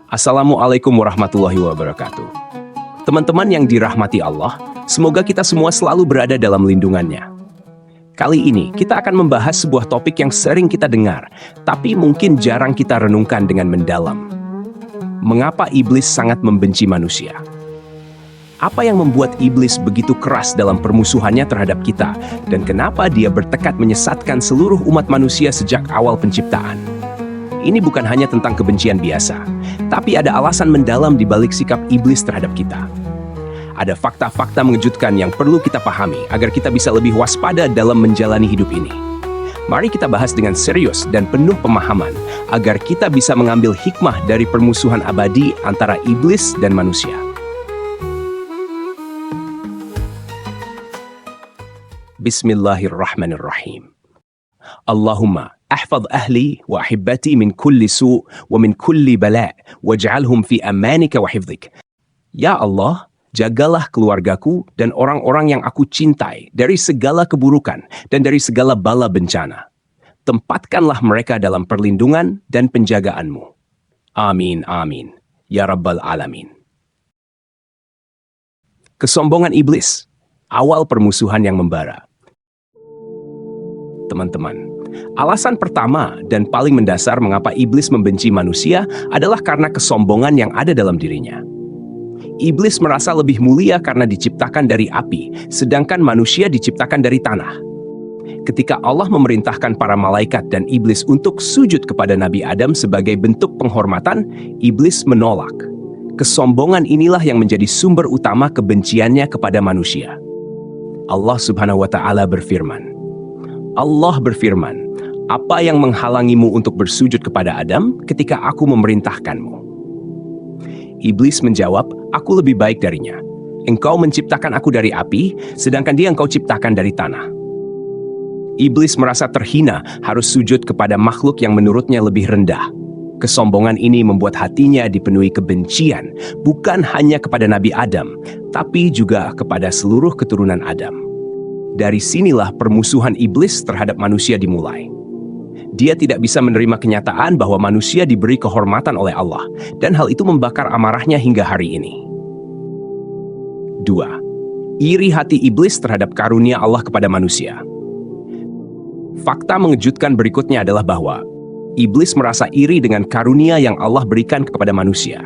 Assalamualaikum warahmatullahi wabarakatuh. Teman-teman yang dirahmati Allah, semoga kita semua selalu berada dalam lindungannya. Kali ini kita akan membahas sebuah topik yang sering kita dengar, tapi mungkin jarang kita renungkan dengan mendalam. Mengapa iblis sangat membenci manusia? Apa yang membuat iblis begitu keras dalam permusuhannya terhadap kita, dan kenapa dia bertekad menyesatkan seluruh umat manusia sejak awal penciptaan? Ini bukan hanya tentang kebencian biasa, tapi ada alasan mendalam di balik sikap iblis terhadap kita. Ada fakta-fakta mengejutkan yang perlu kita pahami agar kita bisa lebih waspada dalam menjalani hidup ini. Mari kita bahas dengan serius dan penuh pemahaman agar kita bisa mengambil hikmah dari permusuhan abadi antara iblis dan manusia. Bismillahirrahmanirrahim. Allahumma ahfadh ahli wa ahibbati min kulli su' wa min kulli bala' waj'alhum fi amanika wa hifdhik. Ya Allah, jagalah keluargaku dan orang-orang yang aku cintai dari segala keburukan dan dari segala bala bencana. Tempatkanlah mereka dalam perlindungan dan penjagaanmu. Amin, amin. Ya Rabbal Alamin. Kesombongan iblis, awal permusuhan yang membara. Teman-teman, alasan pertama dan paling mendasar mengapa iblis membenci manusia adalah karena kesombongan yang ada dalam dirinya. Iblis merasa lebih mulia karena diciptakan dari api, sedangkan manusia diciptakan dari tanah. Ketika Allah memerintahkan para malaikat dan iblis untuk sujud kepada Nabi Adam sebagai bentuk penghormatan, iblis menolak. Kesombongan inilah yang menjadi sumber utama kebenciannya kepada manusia. Allah Subhanahu wa Ta'ala berfirman, apa yang menghalangimu untuk bersujud kepada Adam ketika aku memerintahkanmu? Iblis menjawab, aku lebih baik darinya. Engkau menciptakan aku dari api, sedangkan dia engkau ciptakan dari tanah. Iblis merasa terhina harus sujud kepada makhluk yang menurutnya lebih rendah. Kesombongan ini membuat hatinya dipenuhi kebencian, bukan hanya kepada Nabi Adam, tapi juga kepada seluruh keturunan Adam. Dari sinilah permusuhan iblis terhadap manusia dimulai. Dia tidak bisa menerima kenyataan bahwa manusia diberi kehormatan oleh Allah, dan hal itu membakar amarahnya hingga hari ini. 2. Iri hati iblis terhadap karunia Allah kepada manusia. Fakta mengejutkan berikutnya adalah bahwa iblis merasa iri dengan karunia yang Allah berikan kepada manusia.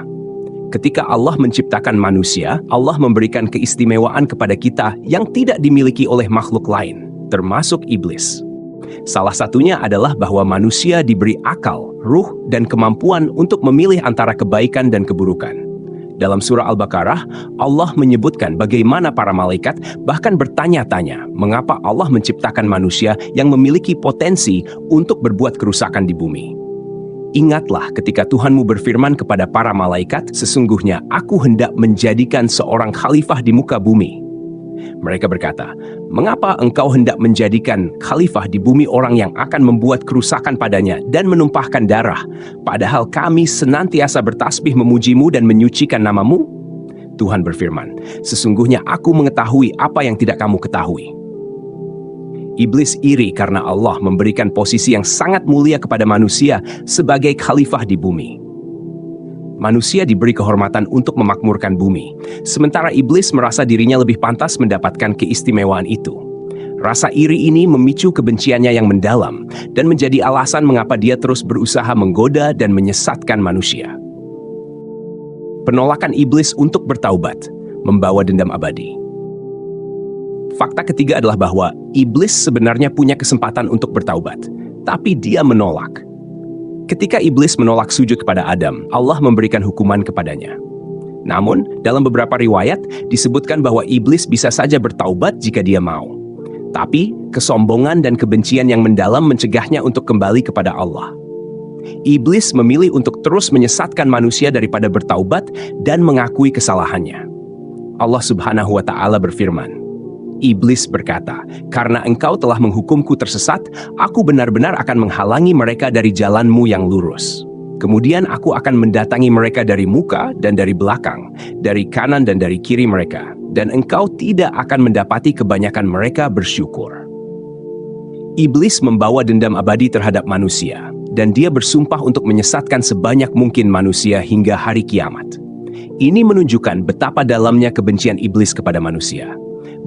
Ketika Allah menciptakan manusia, Allah memberikan keistimewaan kepada kita yang tidak dimiliki oleh makhluk lain, termasuk iblis. Salah satunya adalah bahwa manusia diberi akal, ruh, dan kemampuan untuk memilih antara kebaikan dan keburukan. Dalam surah Al-Baqarah, Allah menyebutkan bagaimana para malaikat bahkan bertanya-tanya mengapa Allah menciptakan manusia yang memiliki potensi untuk berbuat kerusakan di bumi. Ingatlah ketika Tuhanmu berfirman kepada para malaikat, sesungguhnya aku hendak menjadikan seorang khalifah di muka bumi. Mereka berkata, mengapa engkau hendak menjadikan khalifah di bumi orang yang akan membuat kerusakan padanya dan menumpahkan darah, padahal kami senantiasa bertasbih memujimu dan menyucikan namamu? Tuhan berfirman, sesungguhnya aku mengetahui apa yang tidak kamu ketahui. Iblis iri karena Allah memberikan posisi yang sangat mulia kepada manusia sebagai khalifah di bumi. Manusia diberi kehormatan untuk memakmurkan bumi, sementara iblis merasa dirinya lebih pantas mendapatkan keistimewaan itu. Rasa iri ini memicu kebenciannya yang mendalam dan menjadi alasan mengapa dia terus berusaha menggoda dan menyesatkan manusia. Penolakan iblis untuk bertaubat membawa dendam abadi. Fakta ketiga adalah bahwa iblis sebenarnya punya kesempatan untuk bertaubat, tapi dia menolak. Ketika iblis menolak sujud kepada Adam, Allah memberikan hukuman kepadanya. Namun, dalam beberapa riwayat disebutkan bahwa iblis bisa saja bertaubat jika dia mau. Tapi, kesombongan dan kebencian yang mendalam mencegahnya untuk kembali kepada Allah. Iblis memilih untuk terus menyesatkan manusia daripada bertaubat dan mengakui kesalahannya. Allah Subhanahu wa Ta'ala berfirman, Iblis berkata, karena engkau telah menghukumku tersesat, aku benar-benar akan menghalangi mereka dari jalanmu yang lurus. Kemudian aku akan mendatangi mereka dari muka dan dari belakang, dari kanan dan dari kiri mereka, dan engkau tidak akan mendapati kebanyakan mereka bersyukur. Iblis membawa dendam abadi terhadap manusia, dan dia bersumpah untuk menyesatkan sebanyak mungkin manusia hingga hari kiamat. Ini menunjukkan betapa dalamnya kebencian iblis kepada manusia.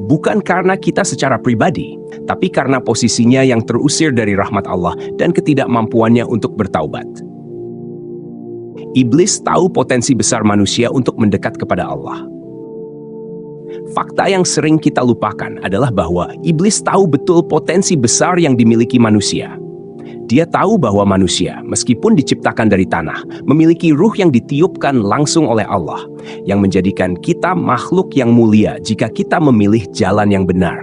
Bukan karena kita secara pribadi, tapi karena posisinya yang terusir dari rahmat Allah dan ketidakmampuannya untuk bertaubat. Iblis tahu potensi besar manusia untuk mendekat kepada Allah. Fakta yang sering kita lupakan adalah bahwa iblis tahu betul potensi besar yang dimiliki manusia. Dia tahu bahwa manusia, meskipun diciptakan dari tanah, memiliki ruh yang ditiupkan langsung oleh Allah, yang menjadikan kita makhluk yang mulia jika kita memilih jalan yang benar.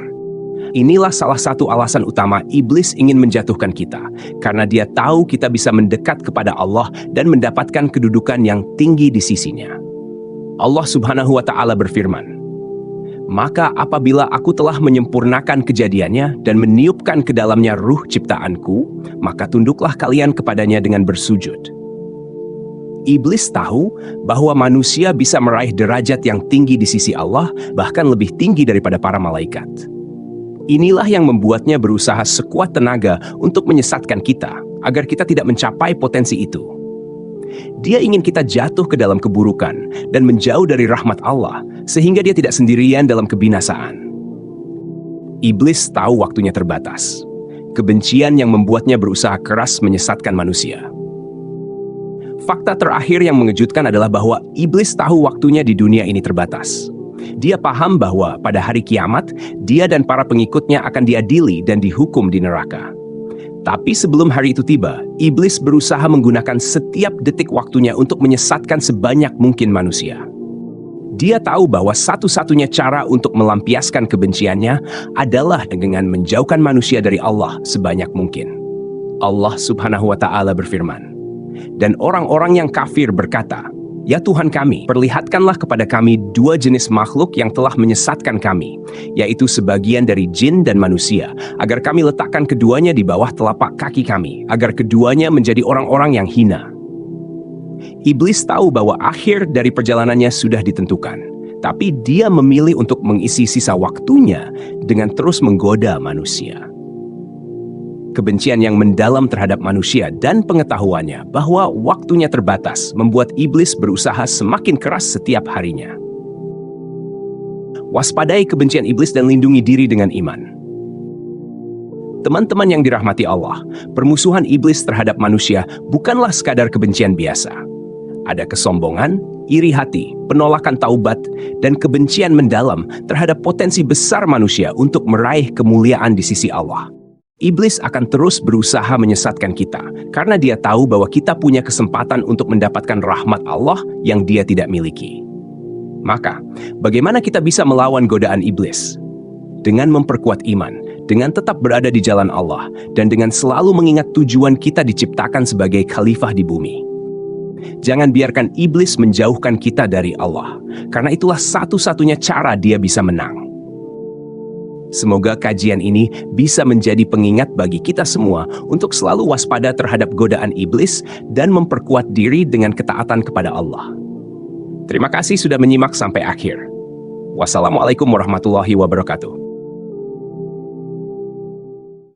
Inilah salah satu alasan utama iblis ingin menjatuhkan kita, karena dia tahu kita bisa mendekat kepada Allah dan mendapatkan kedudukan yang tinggi di sisinya. Allah Subhanahu wa Ta'ala berfirman, "Maka apabila aku telah menyempurnakan kejadiannya dan meniupkan ke dalamnya ruh ciptaanku, maka tunduklah kalian kepadanya dengan bersujud." Iblis tahu bahwa manusia bisa meraih derajat yang tinggi di sisi Allah, bahkan lebih tinggi daripada para malaikat. Inilah yang membuatnya berusaha sekuat tenaga untuk menyesatkan kita, agar kita tidak mencapai potensi itu. Dia ingin kita jatuh ke dalam keburukan dan menjauh dari rahmat Allah, sehingga dia tidak sendirian dalam kebinasaan. Iblis tahu waktunya terbatas. Kebencian yang membuatnya berusaha keras menyesatkan manusia. Fakta terakhir yang mengejutkan adalah bahwa iblis tahu waktunya di dunia ini terbatas. Dia paham bahwa pada hari kiamat, dia dan para pengikutnya akan diadili dan dihukum di neraka. Tapi sebelum hari itu tiba, iblis berusaha menggunakan setiap detik waktunya untuk menyesatkan sebanyak mungkin manusia. Dia tahu bahwa satu-satunya cara untuk melampiaskan kebenciannya adalah dengan menjauhkan manusia dari Allah sebanyak mungkin. Allah Subhanahu wa Ta'ala berfirman, "Dan orang-orang yang kafir berkata, 'Ya Tuhan kami, perlihatkanlah kepada kami dua jenis makhluk yang telah menyesatkan kami, yaitu sebagian dari jin dan manusia, agar kami letakkan keduanya di bawah telapak kaki kami, agar keduanya menjadi orang-orang yang hina.'" Iblis tahu bahwa akhir dari perjalanannya sudah ditentukan, tapi dia memilih untuk mengisi sisa waktunya dengan terus menggoda manusia. Kebencian yang mendalam terhadap manusia dan pengetahuannya bahwa waktunya terbatas membuat iblis berusaha semakin keras setiap harinya. Waspadai kebencian iblis dan lindungi diri dengan iman. Teman-teman yang dirahmati Allah, permusuhan iblis terhadap manusia bukanlah sekadar kebencian biasa. Ada kesombongan, iri hati, penolakan taubat, dan kebencian mendalam terhadap potensi besar manusia untuk meraih kemuliaan di sisi Allah. Iblis akan terus berusaha menyesatkan kita, karena dia tahu bahwa kita punya kesempatan untuk mendapatkan rahmat Allah yang dia tidak miliki. Maka, bagaimana kita bisa melawan godaan iblis? Dengan memperkuat iman, dengan tetap berada di jalan Allah, dan dengan selalu mengingat tujuan kita diciptakan sebagai khalifah di bumi. Jangan biarkan iblis menjauhkan kita dari Allah, karena itulah satu-satunya cara dia bisa menang. Semoga kajian ini bisa menjadi pengingat bagi kita semua untuk selalu waspada terhadap godaan iblis dan memperkuat diri dengan ketaatan kepada Allah. Terima kasih sudah menyimak sampai akhir. Wassalamualaikum warahmatullahi wabarakatuh.